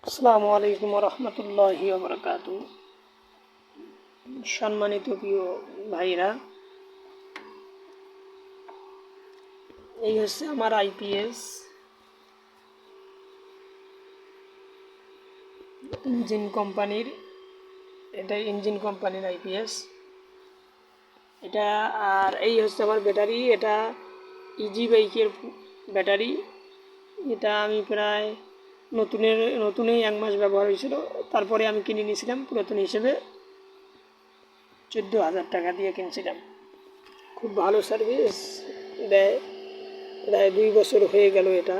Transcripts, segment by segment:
আসসালামু আলাইকুম রহমতুল্লাহি ওবরাকাতু। সম্মানিত প্রিয় ভাইরা, এই হচ্ছে আমার আইপিএস ইঞ্জিন কোম্পানির। এটা ইঞ্জিন কোম্পানির আইপিএস এটা। আর এই হচ্ছে আমার ব্যাটারি। এটা ইজি বাইকের ব্যাটারি। এটা আমি প্রায় নতুনেই 1 মাস ব্যবহার হয়েছিল, তারপরে আমি কিনে নিয়েছিলাম পুরাতন হিসেবে। 14,000 টাকা দিয়ে কিনছিলাম। খুব ভালো সার্ভিস দেয়। প্রায় 2 বছর হয়ে গেল এটা।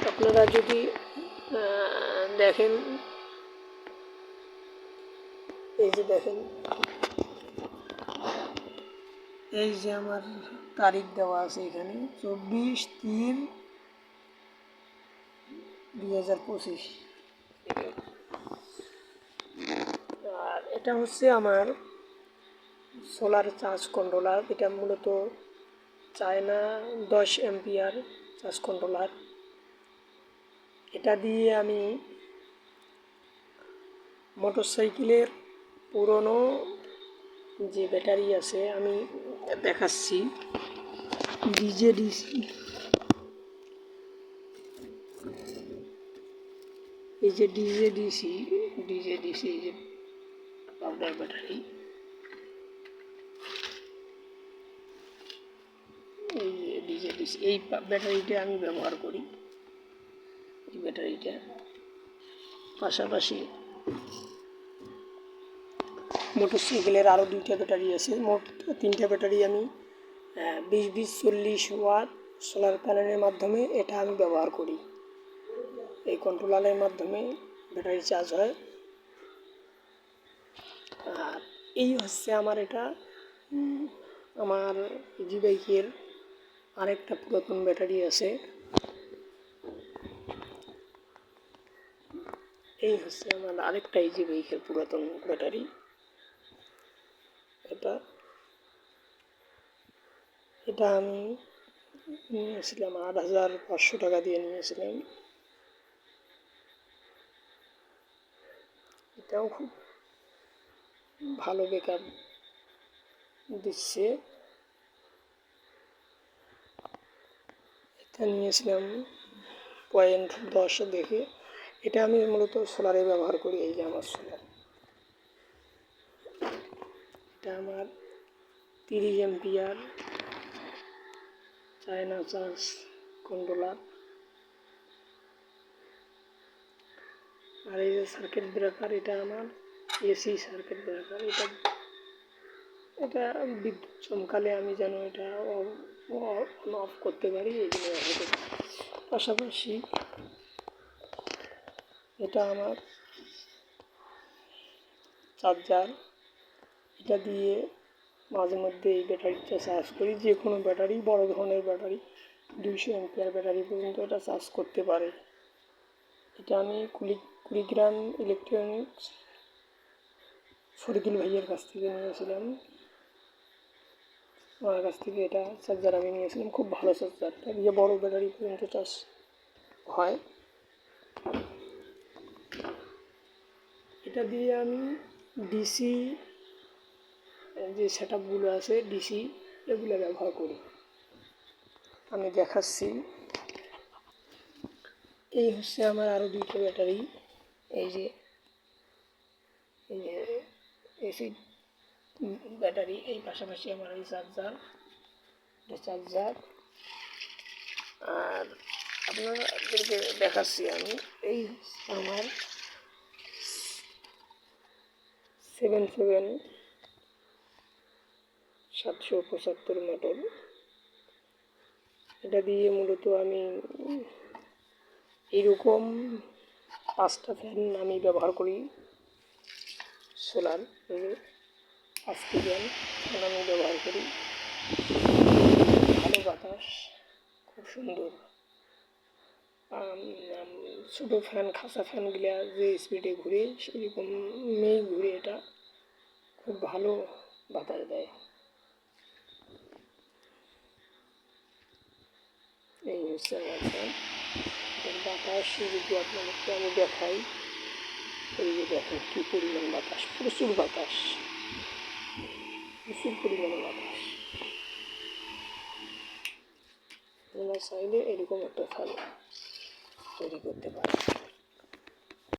আপনারা যদি দেখেন, এই যে দেখেন, এই যে আমার তারিখ দেওয়া আছে এখানে 24/3/2025। আর এটা হচ্ছে আমার সোলার চার্জ কন্ট্রোলার। এটা মূলত চায়না 10 অ্যাম্পিয়ার চার্জ কন্ট্রোলার। এটা দিয়ে আমি মোটরসাইকেলের পুরনো যে ব্যাটারি আছে আমি দেখাচ্ছি। ডিজেডিসি, এই যে ডিজেডিসি এই যে পাউডার ব্যাটারি, এই যে ডিজেডিসি এই ব্যাটারিটা আমি ব্যবহার করি। এই ব্যাটারিটা পাশাপাশি মোটরসাইকেলের আরও 2টা ব্যাটারি আছে। মোট 3টা ব্যাটারি আমি 20-40 ওয়াট সোলার প্যানেলের মাধ্যমে এটা আমি ব্যবহার করি। এই কন্ট্রোলারের মাধ্যমে ব্যাটারি চার্জ হয়। আর এই হচ্ছে আমার এটা আমার ইজি বাইকের আরেকটা পুরাতন ব্যাটারি আছে। এই হচ্ছে আমার আরেকটা ইজি বাইকের পুরাতন ব্যাটারি। এটা আমি নিয়েছিলাম 8,500 টাকা দিয়ে নিয়েছিলাম। এটাও খুব ভালো ব্যাকআপ দিচ্ছে। এটা নিয়েছিলাম 0.10 দেখে। এটা আমি মূলত সোলারে ব্যবহার করি। এই যে আমার সোলার, এটা আমার 30 অ্যাম্পিয়ার চায়না চার্জ কন্ট্রোলার। আর এই যে সার্কিট ব্রেকার, এটা আমার এসি সার্কিট ব্রেকার। এটা বিদ্যুৎ চমকালে আমি যেন এটা অফ করতে পারি, এই জন্য। পাশাপাশি এটা আমার চার্জার। এটা দিয়ে মাঝে মধ্যে এই ব্যাটারিটা চার্জ করি। যে কোনো ব্যাটারি, বড় ধরনের ব্যাটারি 200 অ্যাম্পিয়ার ব্যাটারি পর্যন্ত এটা চার্জ করতে পারে। এটা আমি কুড়িগ্রাম ইলেকট্রনিক্স ফরিদুল ভাইয়ের কাছ থেকে নিয়েছিলাম। আমার কাছ থেকে এটা চার্জার আমি নিয়েছিলাম। খুব ভালো চার্জার। এটা দিয়ে বড় ব্যাটারি পর্যন্ত চার্জ হয়। এটা দিয়ে আমি ডিসি যে সেট আপগুলো আছে, ডিসি এগুলো ব্যবহার করি। আমি দেখাচ্ছি। এই হচ্ছে আমার আরও 2টা ব্যাটারি। এই যে এসি ব্যাটারি, এই পাশাপাশি আমার এই চার্জার। আর আপনাদেরকে দেখাচ্ছি আমি। এই আমার 775 মোটর। এটা দিয়ে মূলত আমি এরকম 5টা ফ্যান আমি ব্যবহার করি। সোলার 5টি ফ্যান আমি ব্যবহার করি। ভালো বাতাস, খুব সুন্দর। ছোটো ফ্যান, খাঁচা ফ্যানগুলা যে স্পিডে ঘুরে সেরকমই ঘুরে। এটা খুব ভালো বাতাস দেয়। বুঝতে পারছেন। এর বাতাস যদি আপনাদেরকে আমি দেখাই, এই যে দেখেন কী পরিমাণ বাতাস, প্রচুর বাতাস, প্রচুর পরিমাণে বাতাস। আপনারা চাইলে এরকম একটা ফ্যান তৈরি করতে পারেন।